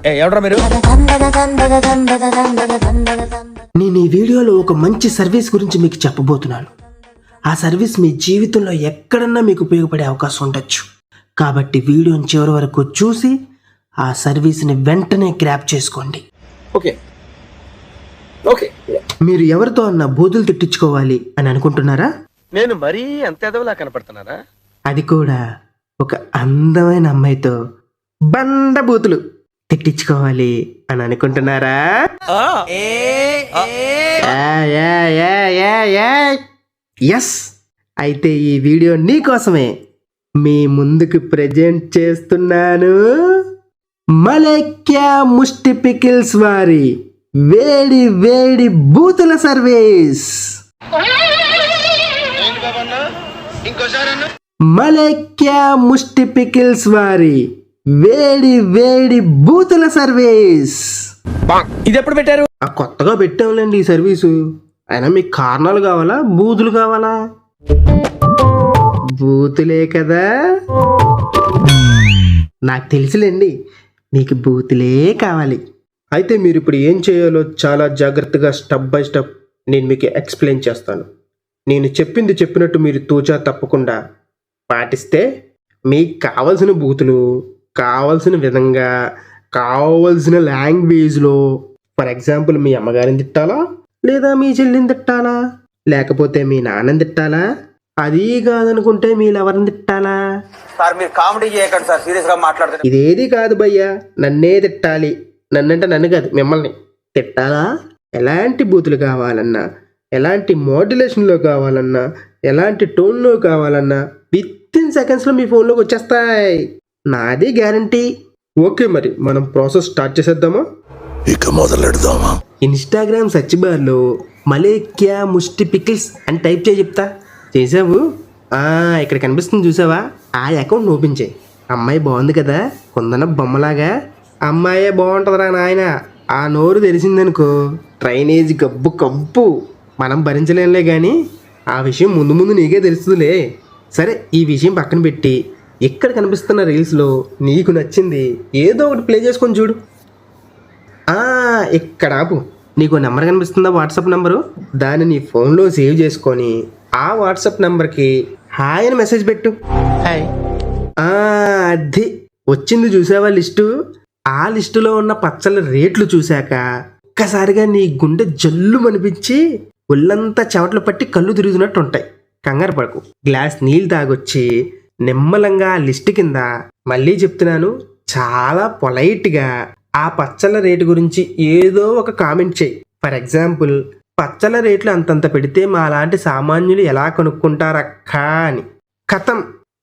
ఎవడ్రా మీరు? నేను ఈ వీడియోలో ఒక మంచి సర్వీస్ గురించి మీకు చెప్పబోతున్నాను. ఆ సర్వీస్ మీ జీవితంలో ఎక్కడన్నా మీకు ఉపయోగపడే అవకాశం ఉండొచ్చు. కాబట్టి వీడియోని చివరి వరకు చూసి ఆ సర్వీస్ని వెంటనే గ్రాప్ చేసుకోండి. Okay okay. మీరు ఎవరితో అన్న బూతులు తిట్టించుకోవాలి అని అనుకుంటున్నారా? నేను మరీ అంత ఎదవలా కనపడుతున్నారా? అది కూడా ఒక అందమైన అమ్మాయితో బండ బూతులు తిట్టించుకోవాలి అని అనుకుంటున్నారా? ఎస్, అయితే ఈ వీడియో నీకోసమే మీ ముందుకు ప్రెజెంట్ చేస్తున్నాను. మలేక్యా ముష్టి పికిల్స్ వారి వేడి వేడి బూతుల సర్వీస్. మలేక్యా ముష్టి పికిల్స్ వారి వేడి వేడి బూతుల సర్వీస్. ఇది ఎప్పుడు పెట్టారు? కొత్తగా పెట్టాంలేండి ఈ సర్వీసు. అయినా మీకు కారణాలు కావాలా, బూతులు కావాలా? బూతులే కదా, నాకు తెలుసులేండి మీకు బూతులే కావాలి. అయితే మీరు ఇప్పుడు ఏం చేయాలో చాలా జాగ్రత్తగా స్టెప్ బై స్టెప్ నేను మీకు ఎక్స్ప్లెయిన్ చేస్తాను. నేను చెప్పింది చెప్పినట్టు మీరు తూచా తప్పకుండా పాటిస్తే మీకు కావలసిన బూతులు కావలసిన విధంగా కావలసిన లాంగ్వేజ్లో, ఫర్ ఎగ్జాంపుల్ మీ అమ్మగారిని తిట్టాలా, లేదా మీ చెల్లిని తిట్టాలా, లేకపోతే మీ నాన్నని తిట్టాలా, అది కాదనుకుంటే మీరు ఎవరిని తిట్టాలా? సార్ మీరు కామెడీ చేయకండి సార్, సీరియస్ గా మాట్లాడుతున్నారు. ఇదేది కాదు భయ్యా, నన్నే తిట్టాలి, నన్నంటే నన్ను కాదు మిమ్మల్ని తిట్టాలా. ఎలాంటి బూతులు కావాలన్నా, ఎలాంటి మోడ్యులేషన్లో కావాలన్నా, ఎలాంటి టోన్లో కావాలన్నా విత్ ఇన్ సెకండ్స్లో మీ ఫోన్లోకి వచ్చేస్తాయి. నాది గ్యారంటీ. ఓకే, మరి మనం ప్రాసెస్ స్టార్ట్ చేసేద్దామా? ఇక మొదలెడదామా? ఇన్స్టాగ్రామ్ సెర్చ్ బార్లో మలేక్యా ముష్టి పికిల్స్ అని టైప్ చేయి. చెప్తా చేసావు? ఇక్కడ కనిపిస్తుంది చూసావా, ఆ అకౌంట్ ఓపెన్ చేయి. అమ్మాయి బాగుంది కదా, కొందన బొమ్మలాగా. అమ్మాయే బాగుంటుందిరా నాయన. ఆ నోరు తెరిసిందనుకో డ్రైనేజ్ గబ్బు కబ్బు మనం భరించలేంలే, కానీ ఆ విషయం ముందు ముందు నీకే తెలుస్తుందిలే. సరే, ఈ విషయం పక్కన పెట్టి ఇక్కడ కనిపిస్తున్న రీల్స్లో నీకు నచ్చింది ఏదో ఒకటి ప్లే చేసుకొని చూడు. ఇక్కడ ఆపు. నీకు నెంబర్ కనిపిస్తుందా, వాట్సాప్ నెంబరు? దాన్ని నీ ఫోన్లో సేవ్ చేసుకొని ఆ వాట్సాప్ నెంబర్కి హాయ్ అని మెసేజ్ పెట్టు. హాయ్. అది వచ్చింది చూసావా లిస్టు? ఆ లిస్టులో ఉన్న పచ్చళ్ళ రేట్లు చూశాక ఒక్కసారిగా నీ గుండె జల్లు అనిపించి ఒళ్ళంతా చెమటలు పట్టి కళ్ళు తిరుగుతున్నట్టు ఉంటాయి. కంగారు పడకు, గ్లాస్ నీళ్ళు తాగొచ్చి నిమ్మలంగా ఆ లిస్ట్ కింద, మళ్ళీ చెప్తున్నాను చాలా పొలైట్గా, ఆ పచ్చళ్ళ రేటు గురించి ఏదో ఒక కామెంట్ చేయి. ఫర్ ఎగ్జాంపుల్, పచ్చళ్ళ రేట్లు అంతంత పెడితే మా లాంటి సామాన్యులు ఎలా కొనుక్కుంటారక్కా అని. కథం,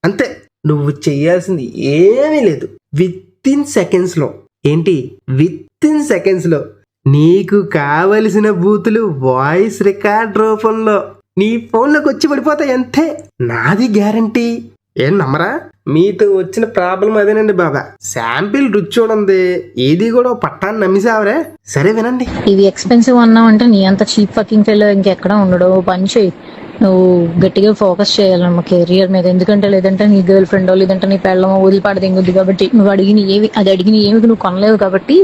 అంతే. నువ్వు చెయ్యాల్సింది ఏమీ లేదు. విత్ ఇన్ సెకండ్స్లో, ఏంటి విత్ ఇన్ సెకండ్స్లో నీకు కావలసిన బూతులు వాయిస్ రికార్డ్ రూపంలో నీ ఫోన్లోకి వచ్చి పడిపోతాయి. అంతే, నాది గ్యారంటీ. ఏం నమ్మరా? మీతో వచ్చిన ప్రాబ్లం అదేనండి బాబా. శాంపిల్ రుచి చూడండి, ఏది కూడా పట్టాన్ని నమ్మిసావరే. సరే వినండి. ఇవి ఎక్స్పెన్సివ్ అన్నావు అంటే నీ అంత చీప్ ఫకింగ్ ఫెలో ఇంకెక్కడ ఉండడు. పని చేయి, నువ్వు గట్టిగా ఫోకస్ చేయాలన్నమా కెరియర్ మీద. ఎందుకంటే లేదంటే నీ గర్ల్ ఫ్రెండో లేదంటే నీ పెళ్ళమో వదిలిపడదింగుద్ది. కాబట్టి నువ్వు అడిగిన ఏమి నువ్వు కొనలేవు కాబట్టి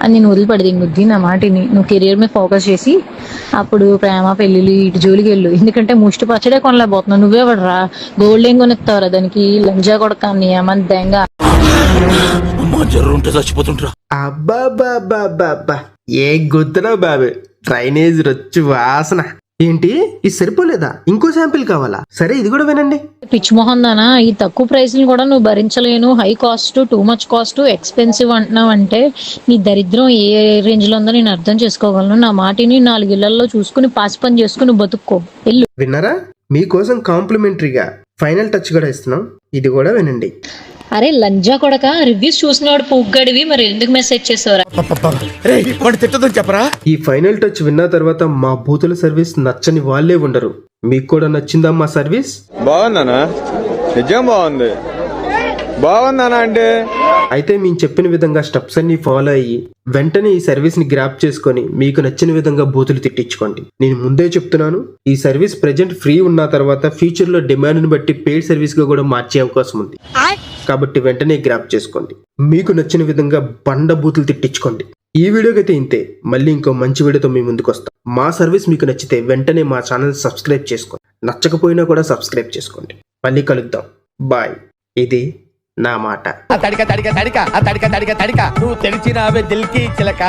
అది నేను వదిలిపడదింగుద్ది. నా మాటిని నువ్వు కెరియర్ మీద ఫోకస్ చేసి అప్పుడు ప్రేమ పెళ్ళిళ్ళు ఇటు జోలికి వెళ్ళు. ఎందుకంటే ముష్టి పచ్చడే కొనలేకపోతున్నావు. నువ్వే పడరా గోల్డ్ ఏం కొనిస్తావురా దానికి? లంజా కొడకాన్ని ఏమని దెంగ అబ్బా, ఏ గుర్తురా బాబు, డ్రైనేజ్ రొచ్చు వాసన. ఏంటి ఇది సరిపోలేదా? ఇంకో శాంపిల్ కావాలా? సరే ఇది కూడా వినండి. పిచ్చి మొహం దానా, ఈ తక్కువ ప్రైస్ని కూడా నువ్వు భరించలేను, high cost, too much cost, expensive అంటున్నావు అంటే నీ దరిద్రం ఏ రేంజ్ లో ఉందో నేను అర్థం చేసుకోగలను. నా మాటిని 4 ఇళ్లలో చూసుకుని పాసి పని చేసుకుని బతుక్కో. వెళ్ళు. విన్నారా? మీకోసం కాంప్లిమెంటరీగా ఫైనల్ టచ్ కూడా ఇస్తున్నాం, ఇది కూడా వినండి. అరే లంజా కొడక, రివ్యూస్ చూసినవాడు పూగ్గడివి, మరి ఎందుకు మెసేజ్ చేసావురా? చెప్పరా? ఈ ఫైనల్ టచ్ విన్న తర్వాత మా బూతుల సర్వీస్ నచ్చని వాళ్ళే ఉండరు. మీకు కూడా నచ్చిందా మా సర్వీస్? బాగుందనా? నిజం బాగుంది. బాగుందనా అంటే అయితే మేము చెప్పిన విధంగా స్టెప్స్ అన్ని ఫాలో అయ్యి వెంటనే ఈ సర్వీస్ ని గ్రాప్ చేసుకొని మీకు నచ్చిన విధంగా బూతులు తిట్టించుకోండి. నేను ముందే చెప్తున్నాను, ఈ సర్వీస్ ప్రెజెంట్ ఫ్రీ ఉన్న తర్వాత ఫ్యూచర్ లో డిమాండ్ ని బట్టి పెయిడ్ సర్వీస్ గా కూడా మార్చే అవకాశం ఉంది. కాబట్టి వెంటనే గ్రాప్ చేసుకోండి. మీకు నచ్చిన విధంగా బండ బూతులు తిట్టించుకోండి. ఈ వీడియోకి అయితే ఇంతే. మళ్ళీ ఇంకో మంచి వీడియోతో మీ ముందుకు వస్తాం. మా సర్వీస్ మీకు నచ్చితే వెంటనే మా ఛానల్ సబ్స్క్రైబ్ చేసుకోండి. నచ్చకపోయినా కూడా సబ్స్క్రైబ్ చేసుకోండి. మళ్ళీ కలుద్దాం. బాయ్. ఇది నా మాట. తడిక తడిక తడిక తడిక తడిక తడిక నువ్వు తెలిసినావే దిల్కి చిలక.